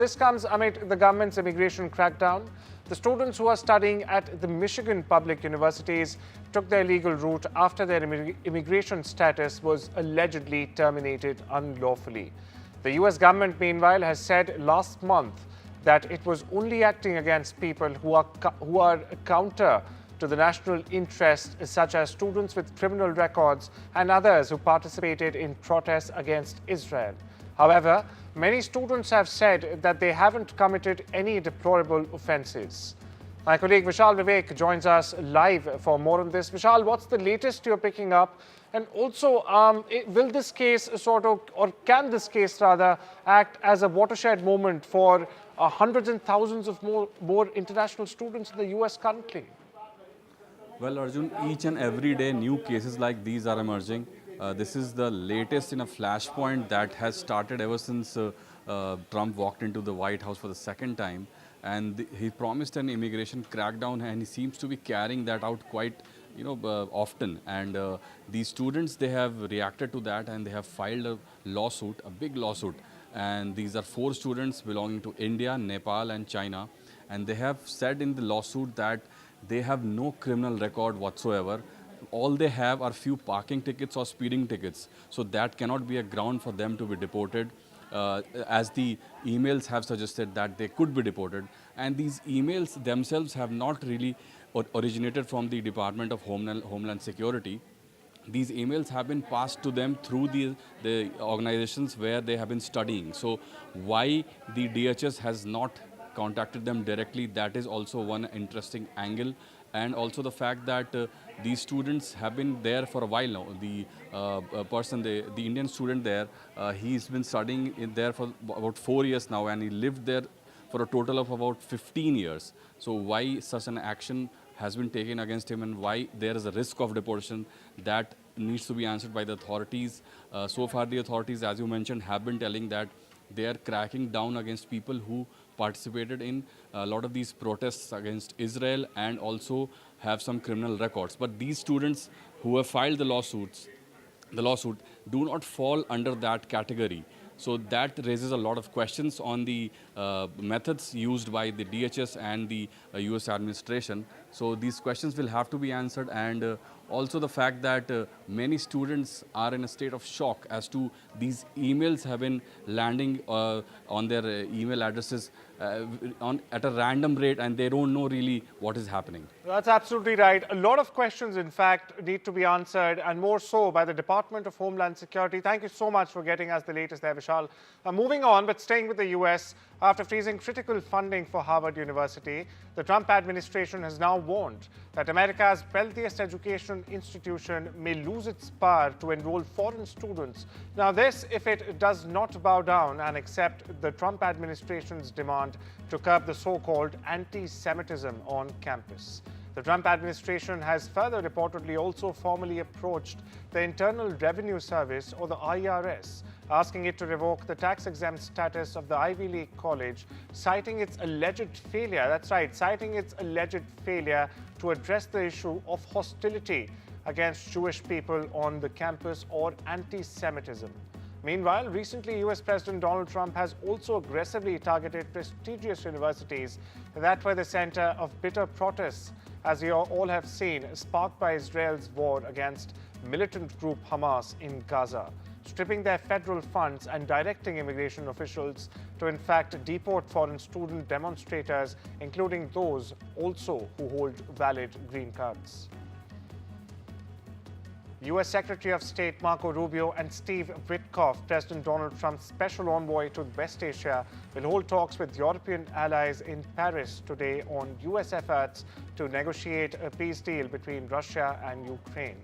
This comes amid the government's immigration crackdown. The students who are studying at the Michigan public universities took their legal route after their immigration status was allegedly terminated unlawfully. The US government, meanwhile, has said last month that it was only acting against people who are counter to the national interest, such as students with criminal records and others who participated in protests against Israel. However, many students have said that they haven't committed any deplorable offences. My colleague Vishal Vivek joins us live for more on this. Vishal, what's the latest you're picking up? And also, will this case or can this case rather act as a watershed moment for hundreds and thousands of more international students in the US currently? Well, Arjun, each and every day new cases like these are emerging. This is the latest in a flashpoint that has started ever since Trump walked into the White House for the second time. And he promised an immigration crackdown, and he seems to be carrying that out quite often. And these students, they have reacted to that, and they have filed a lawsuit, a big lawsuit. And these are 4 students belonging to India, Nepal and China. And they have said in the lawsuit that they have no criminal record whatsoever. All they have are few parking tickets or speeding tickets. So that cannot be a ground for them to be deported. As the emails have suggested that they could be deported. And these emails themselves have not really originated from the Department of Homeland Security. These emails have been passed to them through the organizations where they have been studying. So why the DHS has not contacted them directly, that is also one interesting angle. And also the fact that these students have been there for a while now. The the Indian student there, he's been studying there for about 4 years now, and he lived there for a total of about 15 years. So why such an action has been taken against him, and why there is a risk of deportation, that needs to be answered by the authorities. So far the authorities, as you mentioned, have been telling that they are cracking down against people who participated in a lot of these protests against Israel and also have some criminal records. But these students who have filed the lawsuit do not fall under that category. So that raises a lot of questions on the methods used by the DHS and the US administration. So these questions will have to be answered, and also the fact that many students are in a state of shock as to these emails have been landing on their email addresses at a random rate, and they don't know really what is happening. That's absolutely right. A lot of questions, in fact, need to be answered, and more so by the Department of Homeland Security. Thank you so much for getting us the latest there, Vishal. Moving on, but staying with the US, after freezing critical funding for Harvard University, the Trump administration has now warned that America's wealthiest education institution may lose its power to enroll foreign students. Now this, if it does not bow down and accept the Trump administration's demand to curb the so-called anti-Semitism on campus. The Trump administration has further reportedly also formally approached the Internal Revenue Service, or the IRS, asking it to revoke the tax-exempt status of the Ivy League college, citing its alleged failure, that's right, citing its alleged failure to address the issue of hostility against Jewish people on the campus or anti-Semitism. Meanwhile, recently US President Donald Trump has also aggressively targeted prestigious universities that were the center of bitter protests, as you all have seen, sparked by Israel's war against militant group Hamas in Gaza, stripping their federal funds and directing immigration officials to in fact deport foreign student demonstrators, including those also who hold valid green cards. U.S. Secretary of State Marco Rubio and Steve Witkoff, President Donald Trump's special envoy to West Asia, will hold talks with European allies in Paris today on U.S. efforts to negotiate a peace deal between Russia and Ukraine.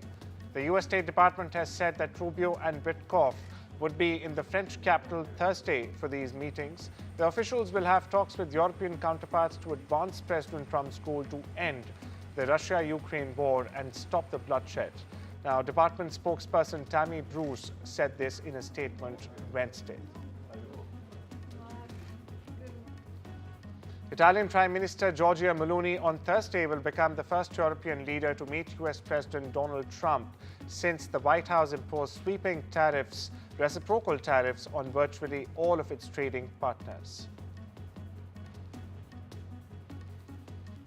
The U.S. State Department has said that Rubio and Witkoff would be in the French capital Thursday for these meetings. The officials will have talks with European counterparts to advance President Trump's goal to end the Russia-Ukraine war and stop the bloodshed. Now, Department spokesperson Tammy Bruce said this in a statement Wednesday. Italian Prime Minister Giorgia Meloni on Thursday will become the first European leader to meet US President Donald Trump since the White House imposed sweeping tariffs, reciprocal tariffs on virtually all of its trading partners.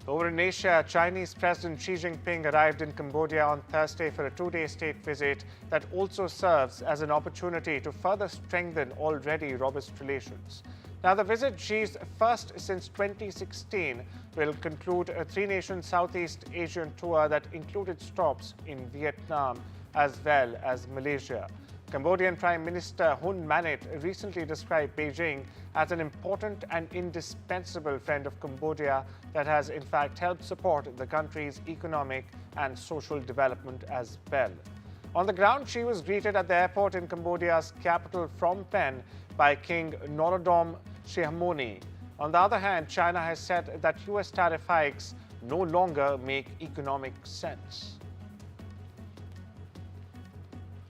Over in Asia, Chinese President Xi Jinping arrived in Cambodia on Thursday for a two-day state visit that also serves as an opportunity to further strengthen already robust relations. Now, the visit, Xi's first since 2016, will conclude a three-nation Southeast Asian tour that included stops in Vietnam as well as Malaysia. Cambodian Prime Minister Hun Manet recently described Beijing as an important and indispensable friend of Cambodia that has in fact helped support the country's economic and social development as well. On the ground, she was greeted at the airport in Cambodia's capital Phnom Penh by King Norodom Sihamoni. On the other hand, China has said that US tariff hikes no longer make economic sense.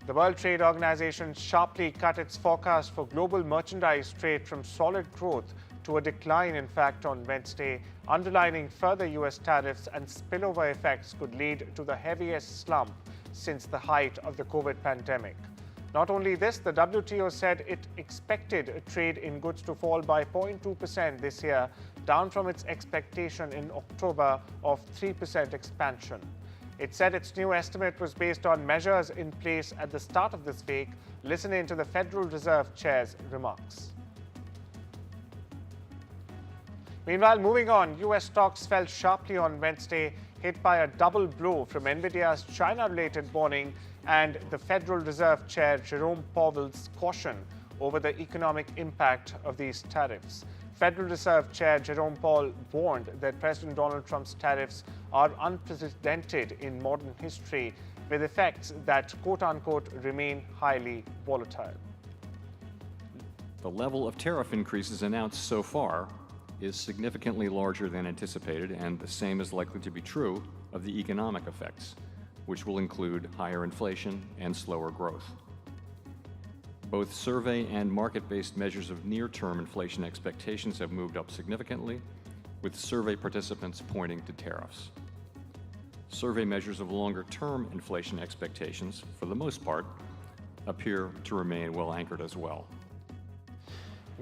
The World Trade Organization sharply cut its forecast for global merchandise trade from solid growth to a decline, in fact, on Wednesday, underlining further US tariffs and spillover effects could lead to the heaviest slump since the height of the COVID pandemic. Not only this, the WTO said it expected trade in goods to fall by 0.2% this year, down from its expectation in October of 3% expansion. It said its new estimate was based on measures in place at the start of this week. Listen in to the Federal Reserve Chair's remarks. Meanwhile, moving on, US stocks fell sharply on Wednesday, hit by a double blow from Nvidia's China-related warning and the Federal Reserve Chair Jerome Powell's caution over the economic impact of these tariffs. Federal Reserve Chair Jerome Powell warned that President Donald Trump's tariffs are unprecedented in modern history, with effects that, quote-unquote, remain highly volatile. The level of tariff increases announced so far is significantly larger than anticipated, and the same is likely to be true of the economic effects, which will include higher inflation and slower growth. Both survey and market-based measures of near-term inflation expectations have moved up significantly, with survey participants pointing to tariffs. Survey measures of longer-term inflation expectations, for the most part, appear to remain well anchored as well.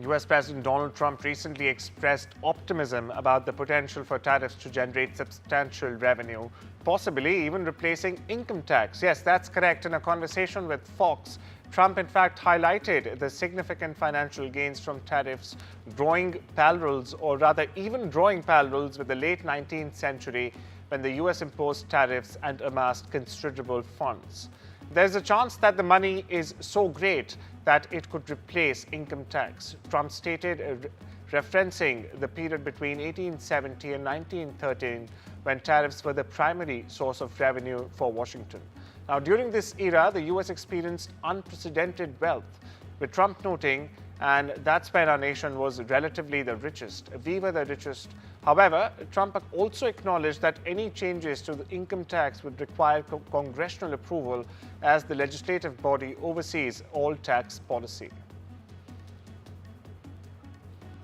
US President Donald Trump recently expressed optimism about the potential for tariffs to generate substantial revenue, possibly even replacing income tax. Yes, that's correct. In a conversation with Fox, Trump in fact highlighted the significant financial gains from tariffs, drawing parallels with the late 19th century when the US imposed tariffs and amassed considerable funds. There's a chance that the money is so great that it could replace income tax, Trump stated, referencing the period between 1870 and 1913 when tariffs were the primary source of revenue for Washington. Now, during this era, the US experienced unprecedented wealth, with Trump noting, and that's when our nation was relatively the richest. We were the richest. However, Trump also acknowledged that any changes to the income tax would require congressional approval as the legislative body oversees all tax policy.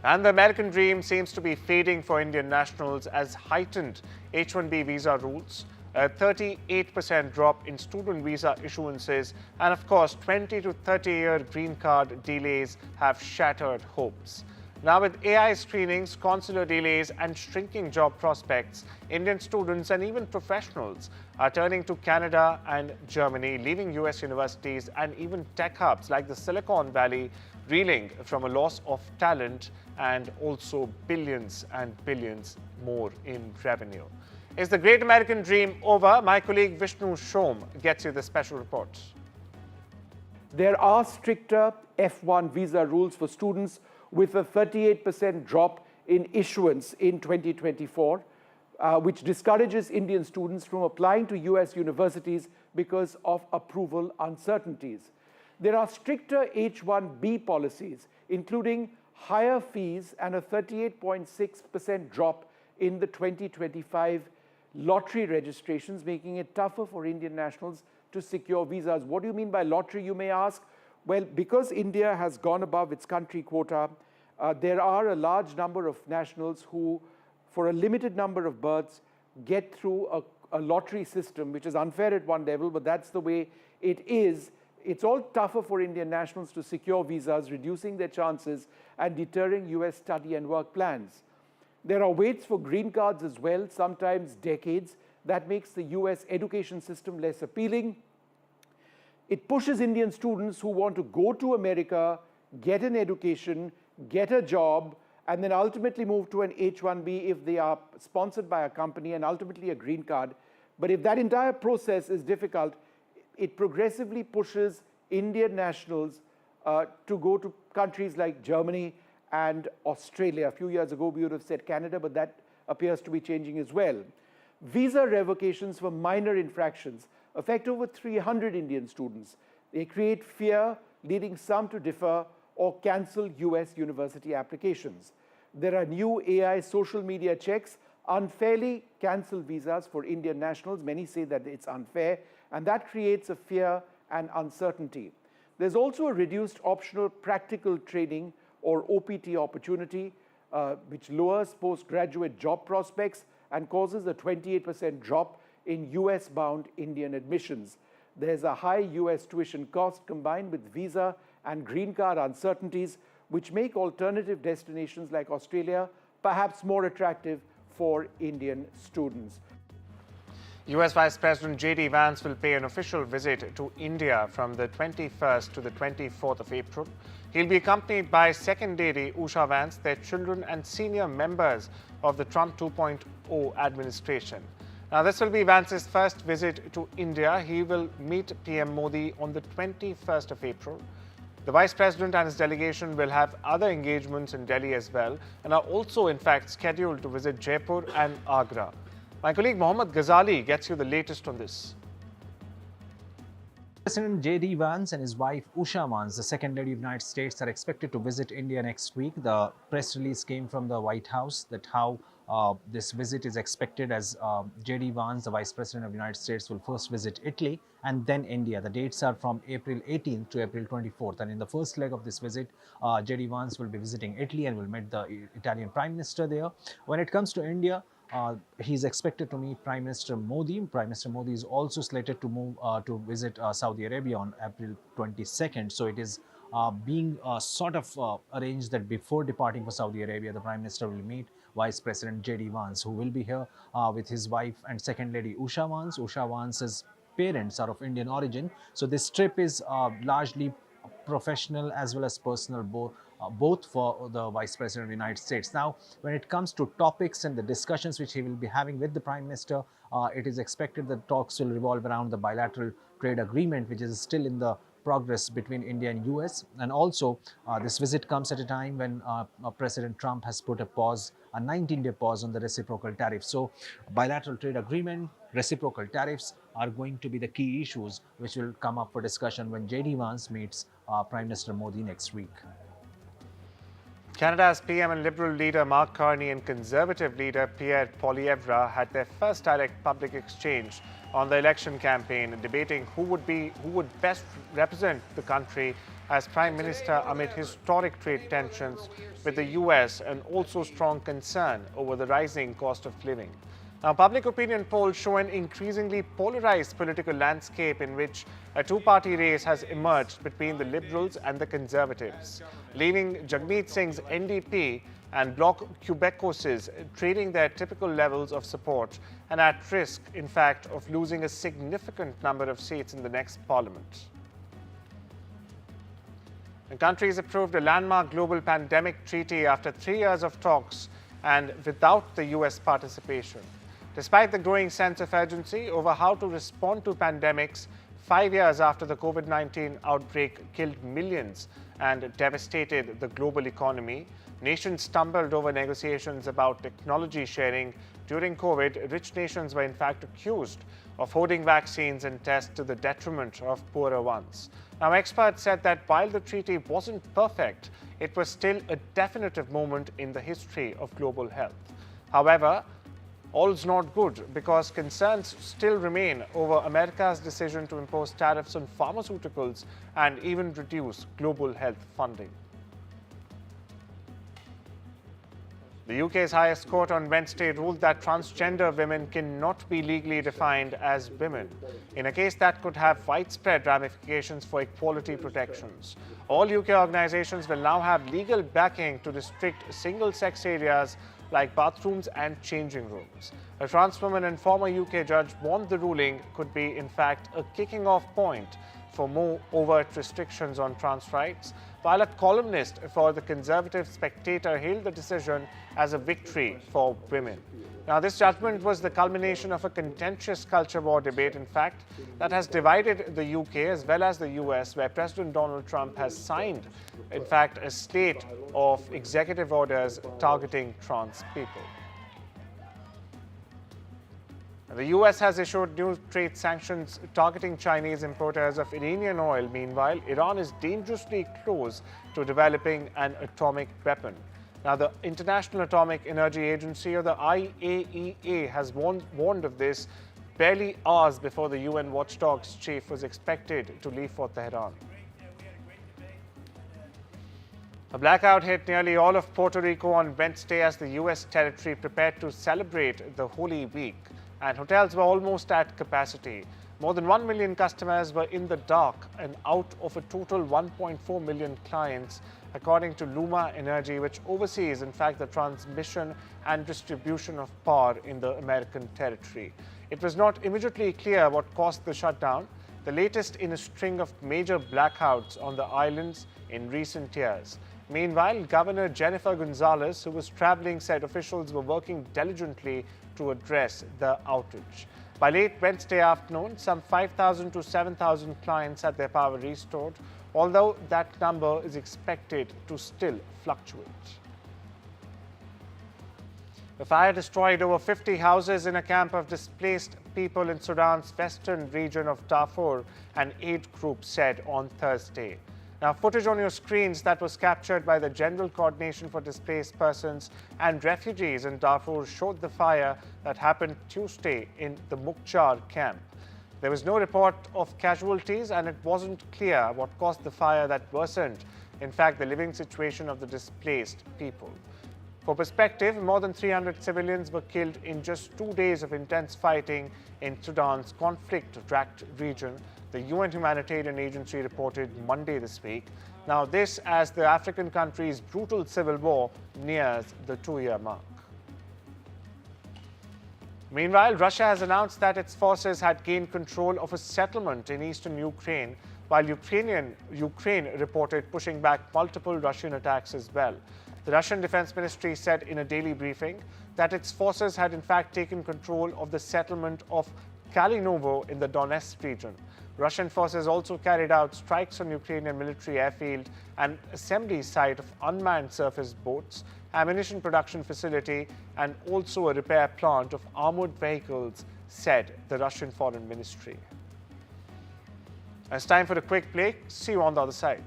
And the American dream seems to be fading for Indian nationals as heightened H-1B visa rules, a 38% drop in student visa issuances, and of course 20 to 30-year green card delays have shattered hopes. Now, with AI screenings, consular delays, and shrinking job prospects, Indian students and even professionals are turning to Canada and Germany, leaving US universities and even tech hubs like the Silicon Valley, reeling from a loss of talent and also billions and billions more in revenue. Is the great American dream over? My colleague Vishnu Shom gets you the special report. There are stricter F1 visa rules for students, with a 38% drop in issuance in 2024, which discourages Indian students from applying to US universities because of approval uncertainties. There are stricter H-1B policies, including higher fees and a 38.6% drop in the 2025 lottery registrations, making it tougher for Indian nationals to secure visas. What do you mean by lottery, you may ask? Well, because India has gone above its country quota, there are a large number of nationals who, for a limited number of births, get through a lottery system, which is unfair at one level, but that's the way it is. It's all tougher for Indian nationals to secure visas, reducing their chances and deterring US study and work plans. There are waits for green cards as well, sometimes decades. That makes the US education system less appealing. It pushes Indian students who want to go to America, get an education, get a job, and then ultimately move to an H-1B if they are sponsored by a company, and ultimately a green card. But if that entire process is difficult, it progressively pushes Indian nationals to go to countries like Germany and Australia. A few years ago, we would have said Canada, but that appears to be changing as well. Visa revocations for minor infractions affect over 300 Indian students. They create fear, leading some to defer or cancel US university applications. There are new AI social media checks unfairly cancel visas for Indian nationals. Many say that it's unfair, and that creates a fear and uncertainty. There's also a reduced optional practical training or OPT opportunity, which lowers postgraduate job prospects and causes a 28% drop in US-bound Indian admissions. There's a high US tuition cost combined with visa and green card uncertainties, which make alternative destinations like Australia perhaps more attractive for Indian students. US Vice President J.D. Vance will pay an official visit to India from the 21st to the 24th of April. He'll be accompanied by Second Lady Usha Vance, their children, and senior members of the Trump 2.0 administration. Now, this will be Vance's first visit to India. He will meet PM Modi on the 21st of April. The Vice President and his delegation will have other engagements in Delhi as well, and are also, in fact, scheduled to visit Jaipur and Agra. My colleague Mohammad Ghazali gets you the latest on this. President J.D. Vance and his wife Usha Vance, the Second Lady of the United States, are expected to visit India next week. The press release came from the White House that how this visit is expected, as J.D. Vance, the Vice President of the United States, will first visit Italy and then India. The dates are from April 18th to April 24th. And in the first leg of this visit, J.D. Vance will be visiting Italy and will meet the Italian Prime Minister there. When it comes to India, he's expected to meet Prime Minister Modi. Prime Minister Modi is also slated to move to visit Saudi Arabia on April 22nd. So it is being sort of arranged that before departing for Saudi Arabia, the Prime Minister will meet Vice President J.D. Vance, who will be here with his wife and Second Lady Usha Vance. Usha Vance's parents are of Indian origin. So this trip is largely professional as well as personal, both for the Vice President of the United States. Now, when it comes to topics and the discussions which he will be having with the Prime Minister, it is expected that talks will revolve around the bilateral trade agreement, which is still in the progress between India and US. And also, this visit comes at a time when President Trump has put a pause, a 19-day pause on the reciprocal tariffs. So, bilateral trade agreement, reciprocal tariffs are going to be the key issues which will come up for discussion when J.D. Vance meets Prime Minister Modi next week. Canada's PM and Liberal leader Mark Carney and Conservative leader Pierre Poilievre had their first direct public exchange on the election campaign, debating who would best represent the country as Prime Minister amid historic trade tensions with the US and also strong concern over the rising cost of living. Now, public opinion polls show an increasingly polarized political landscape in which a two-party race has emerged between the Liberals and the Conservatives, leaving Jagmeet Singh's NDP and Bloc Québécois trading their typical levels of support and at risk, in fact, of losing a significant number of seats in the next parliament. The country has approved a landmark global pandemic treaty after 3 years of talks and without the US participation. Despite the growing sense of urgency over how to respond to pandemics 5 years after the COVID-19 outbreak killed millions and devastated the global economy, nations stumbled over negotiations about technology sharing. During COVID, rich nations were in fact accused of hoarding vaccines and tests to the detriment of poorer ones. Now, experts said that while the treaty wasn't perfect, it was still a definitive moment in the history of global health. However, all's not good because concerns still remain over America's decision to impose tariffs on pharmaceuticals and even reduce global health funding. The UK's highest court on Wednesday ruled that transgender women cannot be legally defined as women, in a case that could have widespread ramifications for equality protections. All UK organisations will now have legal backing to restrict single-sex areas like bathrooms and changing rooms. A trans woman and former UK judge warned the ruling could be, in fact, a kicking-off point for more overt restrictions on trans rights, while a columnist for the Conservative Spectator hailed the decision as a victory for women. Now, this judgment was the culmination of a contentious culture war debate, in fact, that has divided the UK as well as the US, where President Donald Trump has signed, in fact, a slate of executive orders targeting trans people. The US has issued new trade sanctions targeting Chinese importers of Iranian oil. Meanwhile, Iran is dangerously close to developing an atomic weapon. Now, the International Atomic Energy Agency, or the IAEA, has warned of this barely hours before the UN watchdog's chief was expected to leave for Tehran. A blackout hit nearly all of Puerto Rico on Wednesday as the US territory prepared to celebrate the Holy Week, and hotels were almost at capacity. More than 1 million customers were in the dark and out of a total 1.4 million clients, according to Luma Energy, which oversees, in fact, the transmission and distribution of power in the American territory. It was not immediately clear what caused the shutdown, the latest in a string of major blackouts on the islands in recent years. Meanwhile, Governor Jennifer Gonzalez, who was traveling, said officials were working diligently to address the outage. By late Wednesday afternoon, some 5,000 to 7,000 clients had their power restored, although that number is expected to still fluctuate. The fire destroyed over 50 houses in a camp of displaced people in Sudan's western region of Darfur, an aid group said on Thursday. Now, footage on your screens that was captured by the General Coordination for Displaced Persons and Refugees in Darfur showed the fire that happened Tuesday in the Mukchar camp. There was no report of casualties, and it wasn't clear what caused the fire that worsened, in fact, the living situation of the displaced people. For perspective, more than 300 civilians were killed in just 2 days of intense fighting in Sudan's conflict-racked region, the UN Humanitarian Agency reported Monday this week. Now, this as the African country's brutal civil war nears the 2-year mark. Meanwhile, Russia has announced that its forces had gained control of a settlement in eastern Ukraine, while Ukraine reported pushing back multiple Russian attacks as well. The Russian Defense Ministry said in a daily briefing that its forces had in fact taken control of the settlement of Kalinovo in the Donetsk region. Russian forces also carried out strikes on Ukrainian military airfield and assembly site of unmanned surface boats, ammunition production facility, and also a repair plant of armored vehicles, said the Russian Foreign Ministry. It's time for a quick break. See you on the other side.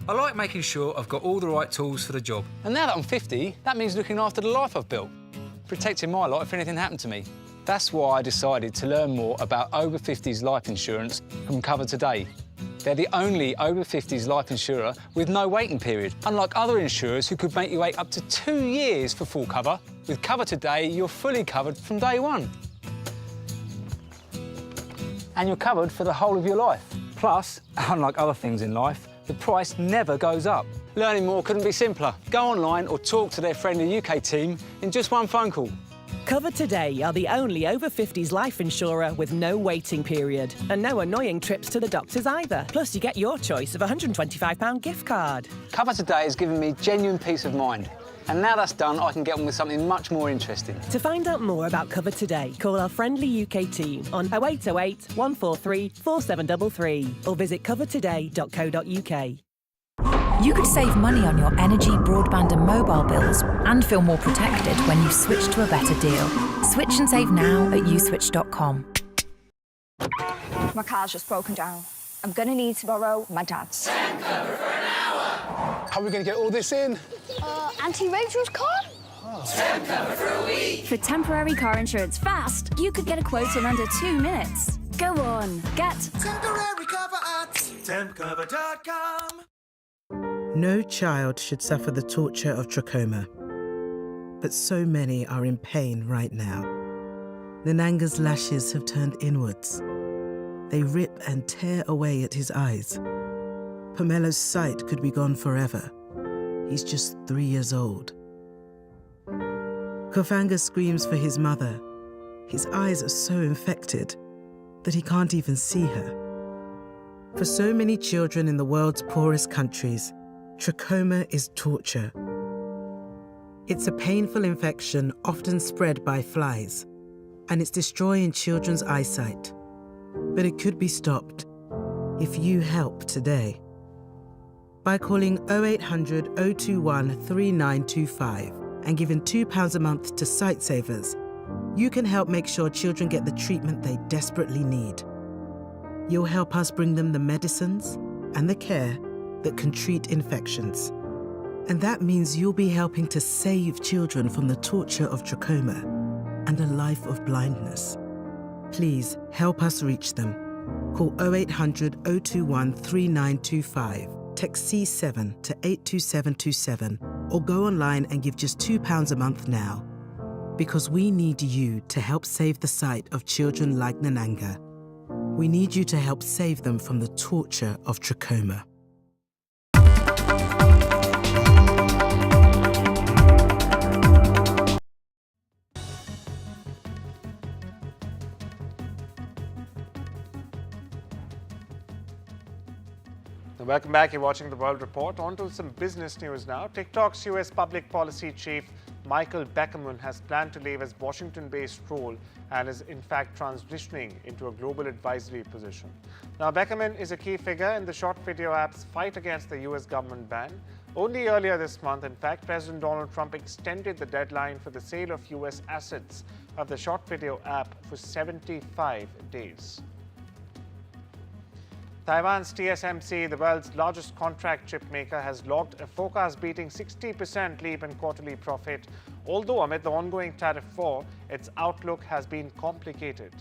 I like making sure I've got all the right tools for the job. And now that I'm 50, that means looking after the life I've built, protecting my life if anything happened to me. That's why I decided to learn more about over 50s life insurance from Cover Today. They're the only over 50s life insurer with no waiting period, unlike other insurers who could make you wait up to 2 years for full cover. With Cover Today, you're fully covered from day one. And you're covered for the whole of your life. Plus, unlike other things in life, the price never goes up. Learning more couldn't be simpler. Go online or talk to their friendly UK team in just one phone call. Cover Today are the only over 50s life insurer with no waiting period and no annoying trips to the doctors either. Plus, you get your choice of a £125 gift card. Cover Today has given me genuine peace of mind. And now that's done, I can get on with something much more interesting. To find out more about Cover Today, call our friendly UK team on 0808 143 4733 or visit covertoday.co.uk. You could save money on your energy, broadband and mobile bills and feel more protected when you switch to a better deal. Switch and save now at uswitch.com. My car's just broken down. I'm going to need to borrow my dad's. Send cover for an hour. How are we going to get all this in? Auntie Rachel's car? Send cover for a week. For temporary car insurance fast, you could get a quote in under 2 minutes. Go on, get temporary cover at tempcover.com. No child should suffer the torture of trachoma, but so many are in pain right now. Nananga's lashes have turned inwards. They rip and tear away at his eyes. Pamelo's sight could be gone forever. He's just 3 years old. Kofanga screams for his mother. His eyes are so infected that he can't even see her. For so many children in the world's poorest countries, trachoma is torture. It's a painful infection often spread by flies, and it's destroying children's eyesight. But it could be stopped if you help today. By calling 0800 021 3925 and giving £2 a month to Sightsavers, you can help make sure children get the treatment they desperately need. You'll help us bring them the medicines and the care that can treat infections. And that means you'll be helping to save children from the torture of trachoma and a life of blindness. Please help us reach them. Call 0800 021 3925, text C7 to 82727, or go online and give just £2 a month now. Because we need you to help save the sight of children like Nananga. We need you to help save them from the torture of trachoma. Welcome back. You're watching the World Report. On to some business news now. TikTok's US public policy chief, Michael Beckerman, has planned to leave his Washington-based role and is in fact transitioning into a global advisory position. Now, Beckerman is a key figure in the short video app's fight against the US government ban. Only earlier this month, in fact, President Donald Trump extended the deadline for the sale of US assets of the short video app for 75 days. Taiwan's TSMC, the world's largest contract chip maker, has logged a forecast-beating 60% leap in quarterly profit. Although amid the ongoing tariff war, its outlook has been complicated.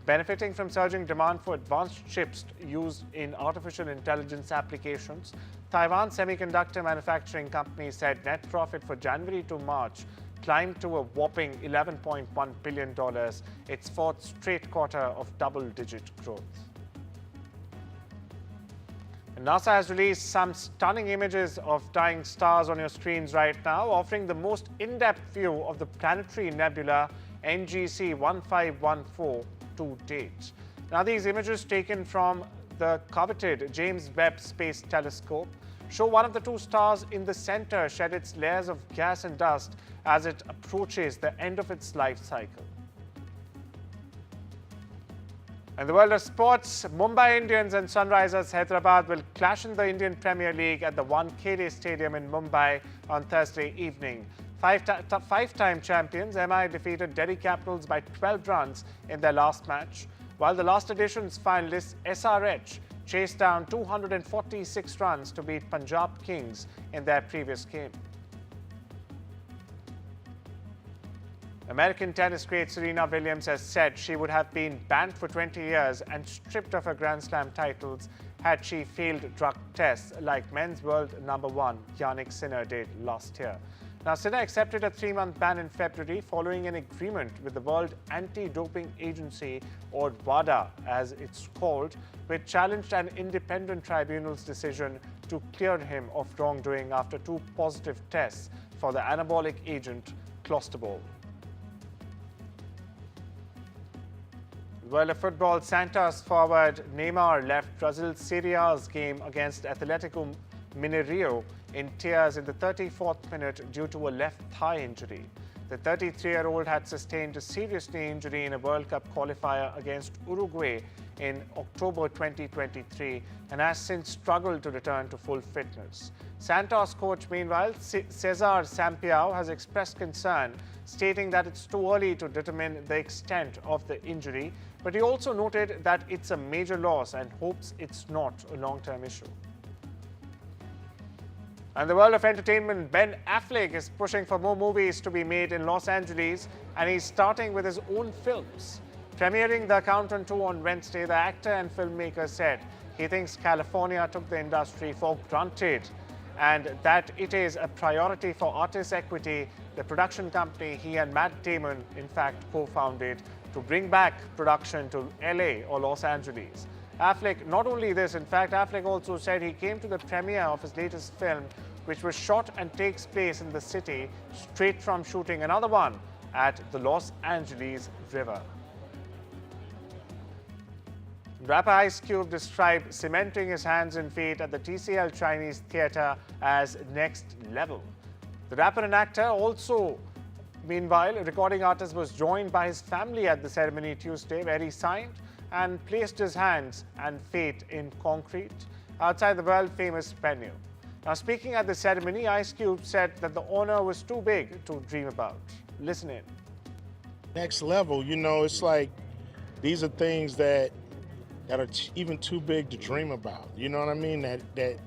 Benefiting from surging demand for advanced chips used in artificial intelligence applications, Taiwan Semiconductor Manufacturing Company said net profit for January to March climbed to a whopping $11.1 billion, its fourth straight quarter of double-digit growth. NASA has released some stunning images of dying stars on your screens right now, offering the most in-depth view of the planetary nebula NGC 1514 to date. Now, these images taken from the coveted James Webb Space Telescope show one of the two stars in the center shed its layers of gas and dust as it approaches the end of its life cycle. In the world of sports, Mumbai Indians and Sunrisers Hyderabad will clash in the Indian Premier League at the Wankhede Stadium in Mumbai on Thursday evening. Five-time champions MI defeated Delhi Capitals by 12 runs in their last match, while the last edition's finalists SRH chased down 246 runs to beat Punjab Kings in their previous game. American tennis great Serena Williams has said she would have been banned for 20 years and stripped of her Grand Slam titles had she failed drug tests like men's world #1 Jannik Sinner did last year. Now, Sinner accepted a 3-month ban in February following an agreement with the World Anti-Doping Agency, or WADA as it's called, which challenged an independent tribunal's decision to clear him of wrongdoing after 2 positive tests for the anabolic agent clostebol. World of football, Santos forward Neymar left Brazil's Serie A's game against Atletico Mineiro in tears in the 34th minute due to a left thigh injury. The 33-year-old had sustained a serious knee injury in a World Cup qualifier against Uruguay in October 2023 and has since struggled to return to full fitness. Santos coach, meanwhile, Cesar Sampaio, has expressed concern, stating that it's too early to determine the extent of the injury, but he also noted that it's a major loss and hopes it's not a long-term issue. In the world of entertainment, Ben Affleck is pushing for more movies to be made in Los Angeles, and he's starting with his own films. Premiering The Accountant 2 on Wednesday, the actor and filmmaker said he thinks California took the industry for granted and that it is a priority for Artists Equity, the production company he and Matt Damon, in fact, co-founded, to bring back production to LA or Los Angeles. Affleck, not only this, in fact, Affleck also said he came to the premiere of his latest film, which was shot and takes place in the city, straight from shooting another one at the Los Angeles River. Rapper Ice Cube described cementing his hands and feet at the TCL Chinese Theatre as next level. The rapper and actor also, meanwhile, a recording artist, was joined by his family at the ceremony Tuesday, where he signed and placed his hands and feet in concrete outside the world-famous venue. Now, speaking at the ceremony, Ice Cube said that the honor was too big to dream about. Listen in. Next level, you know, it's like these are things that are even too big to dream about. You know what I mean? That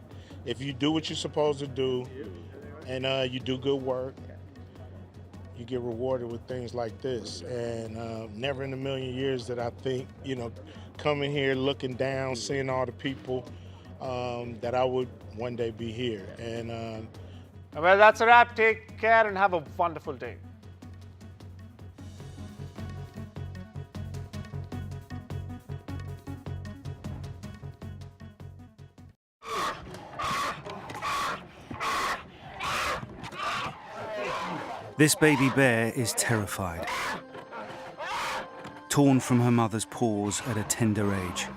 if you do what you're supposed to do and you do good work, you get rewarded with things like this. And never in a million years that I think, you know, coming here, looking down, seeing all the people, that I would one day be here. And well, that's a wrap. Take care and have a wonderful day. This baby bear is terrified, torn from her mother's paws at a tender age.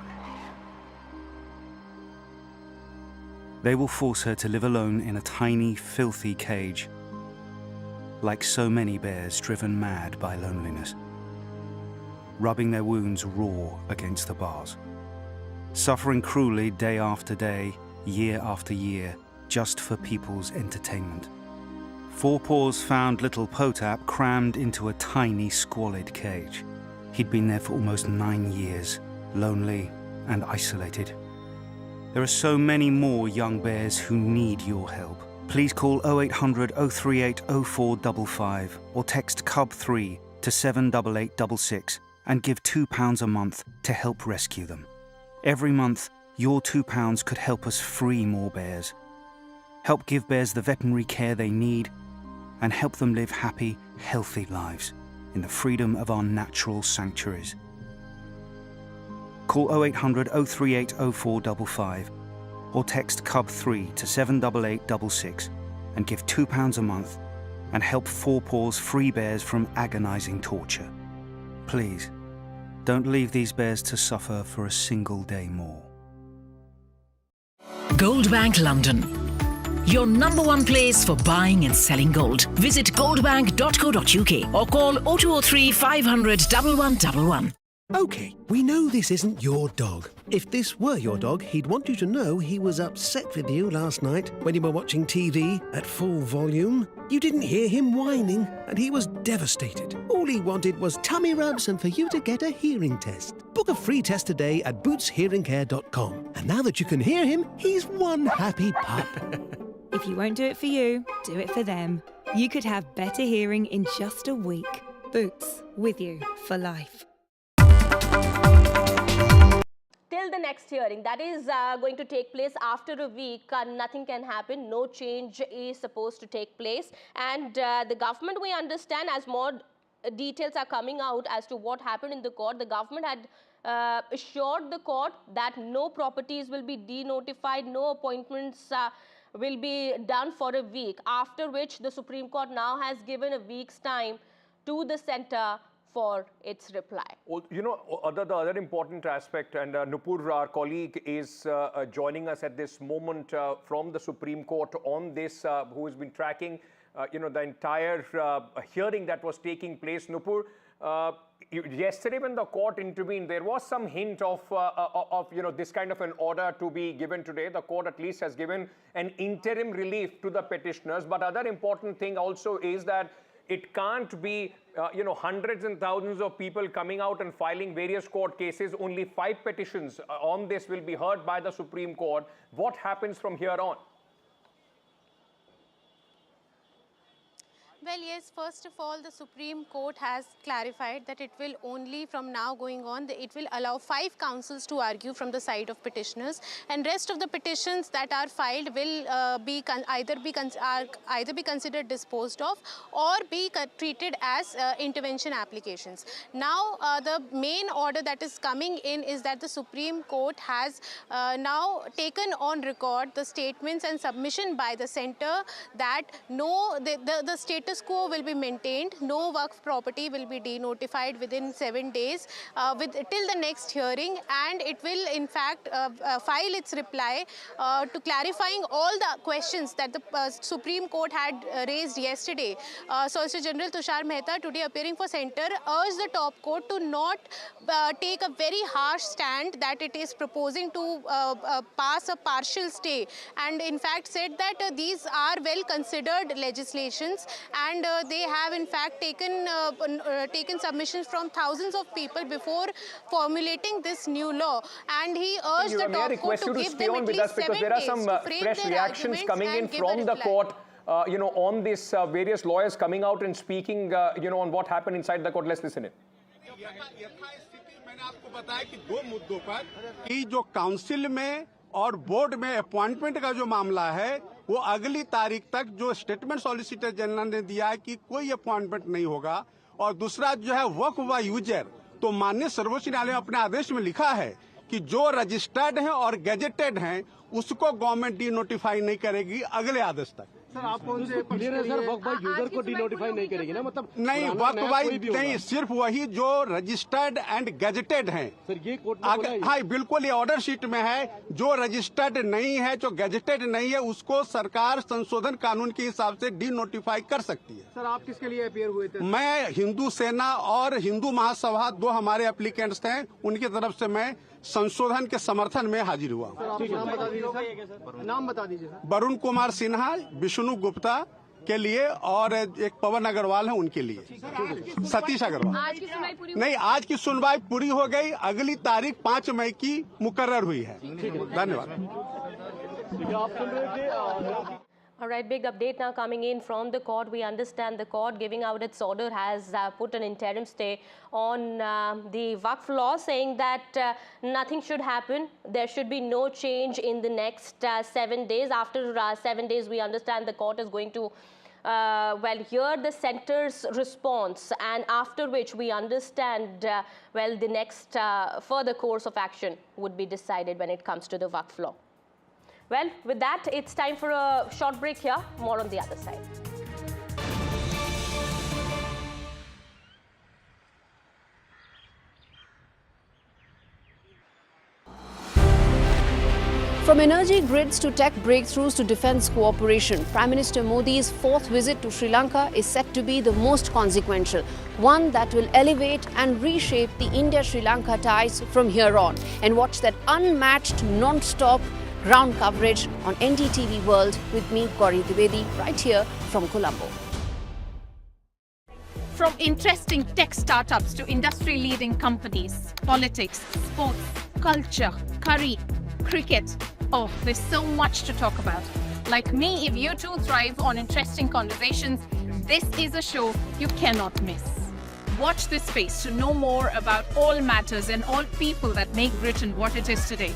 They will force her to live alone in a tiny, filthy cage, like so many bears driven mad by loneliness, rubbing their wounds raw against the bars, suffering cruelly day after day, year after year, just for people's entertainment. Four Paws found little Potap crammed into a tiny, squalid cage. He'd been there for almost 9 years, lonely and isolated. There are so many more young bears who need your help. Please call 0800 038 0455 or text CUB3 to 78866 and give £2 a month to help rescue them. Every month, your £2 could help us free more bears, help give bears the veterinary care they need, and help them live happy, healthy lives in the freedom of our natural sanctuaries. Call 0800 038 0455 or text CUB3 to 78866 and give £2 a month and help Four Paws free bears from agonizing torture. Please, don't leave these bears to suffer for a single day more. Goldbank London, your #1 place for buying and selling gold. Visit goldbank.co.uk or call 0203 500 1111. OK, we know this isn't your dog. If this were your dog, he'd want you to know he was upset with you last night when you were watching TV at full volume. You didn't hear him whining, and he was devastated. All he wanted was tummy rubs and for you to get a hearing test. Book a free test today at bootshearingcare.com. And now that you can hear him, he's one happy pup. If you won't do it for you, do it for them. You could have better hearing in just a week. Boots, with you for life. Till the next hearing, that is going to take place after a week, nothing can happen, no change is supposed to take place. And the government, we understand, as more details are coming out as to what happened in the court, the government had assured the court that no properties will be denotified, no appointments will be done for a week, after which the Supreme Court now has given a week's time to the centre for its reply. You know, the other important aspect, and Nupur, our colleague, is joining us at this moment from the Supreme Court on this, who has been tracking, you know, the entire hearing that was taking place. Nupur, yesterday when the court intervened, there was some hint of you know, this kind of an order to be given today. The court at least has given an interim relief to the petitioners. But other important thing also is that it can't be, you know, hundreds and thousands of people coming out and filing various court cases. Only 5 petitions on this will be heard by the Supreme Court. What happens from here on? Well, yes, first of all, the Supreme Court has clarified that it will only from now going on, it will allow 5 councils to argue from the side of petitioners, and rest of the petitions that are filed will either be considered disposed of or be treated as intervention applications. Now, the main order that is coming in is that the Supreme Court has now taken on record the statements and submission by the centre that the status quo will be maintained, no Waqf property will be denotified within 7 days till the next hearing, and it will in fact file its reply to clarifying all the questions that the Supreme Court had raised yesterday. Solicitor General Tushar Mehta, today appearing for centre, urged the top court to not take a very harsh stand that it is proposing to pass a partial stay, and in fact said that these are well considered legislations, and they have in fact taken submissions from thousands of people before formulating this new law, and he urged the top court to give them at least 7 days there are some to frame fresh their reactions coming in and give from a the reply. court on this, various lawyers coming out and speaking on what happened inside the court. Let's listen in. मैंने आपको बताया कि 2 मुद्दों पर कि जो council में और बोर्ड में अपॉइंटमेंट का जो मामला है वो अगली तारीख तक जो स्टेटमेंट सॉलिसिटर जनरल ने दिया है कि कोई अपॉइंटमेंट नहीं होगा, और दूसरा जो है वक्फ व यूजर, तो माननीय सर्वोच्च न्यायालय ने अपने आदेश में लिखा है कि जो रजिस्टर्ड हैं और गेजेटेड हैं उसको गवर्नमेंट डी नोटिफाई नहीं करेगी अगले आदेश तक। सर आप कौन से क्लियर है सर, वक्फ बाय यूजर को डिनोटिफाई नहीं करेगी ना, मतलब नहीं, वक्फ बाय नहीं, सिर्फ वही जो रजिस्टर्ड एंड गेजेटेड हैं। सर ये कोर्ट ने बोला है। हाँ बिल्कुल, ये ऑर्डर शीट में है, जो रजिस्टर्ड नहीं है, जो गेजेटेड नहीं है, उसको सरकार संशोधन कानून के हिसाब से डी नोटिफाई कर सकती है। सर आप किसके लिए अपीयर हुए थे? मैं हिंदू सेना और हिंदू महासभा 2 हमारे एप्लीकेंट्स हैं, उनकी तरफ से मैं संशोधन के समर्थन में हाजिर हुआ। नाम बता दीजिए। वरुण कुमार सिन्हा, विष्णु गुप्ता के लिए, और एक पवन अग्रवाल है उनके लिए, सतीश अग्रवाल। नहीं, आज की सुनवाई पूरी हो गई, अगली तारीख 5 मई की मुकर्रर हुई है। धन्यवाद। All right, big update now coming in from the court. We understand the court giving out its order has put an interim stay on the Waqf law, saying that nothing should happen. There should be no change in the next 7 days. After 7 days, we understand the court is going to hear the centre's response, and after which we understand the next further course of action would be decided when it comes to the Waqf law. Well, with that, it's time for a short break here. More on the other side. From energy grids to tech breakthroughs to defense cooperation, Prime Minister Modi's 4th visit to Sri Lanka is set to be the most consequential, one that will elevate and reshape the India-Sri Lanka ties from here on. And watch that unmatched, non-stop ground coverage on NDTV World with me, Gauri Dwivedi, right here from Colombo. From interesting tech startups to industry-leading companies, politics, sports, culture, curry, cricket. Oh, there's so much to talk about. Like me, if you too thrive on interesting conversations, this is a show you cannot miss. Watch this space to know more about all matters and all people that make Britain what it is today.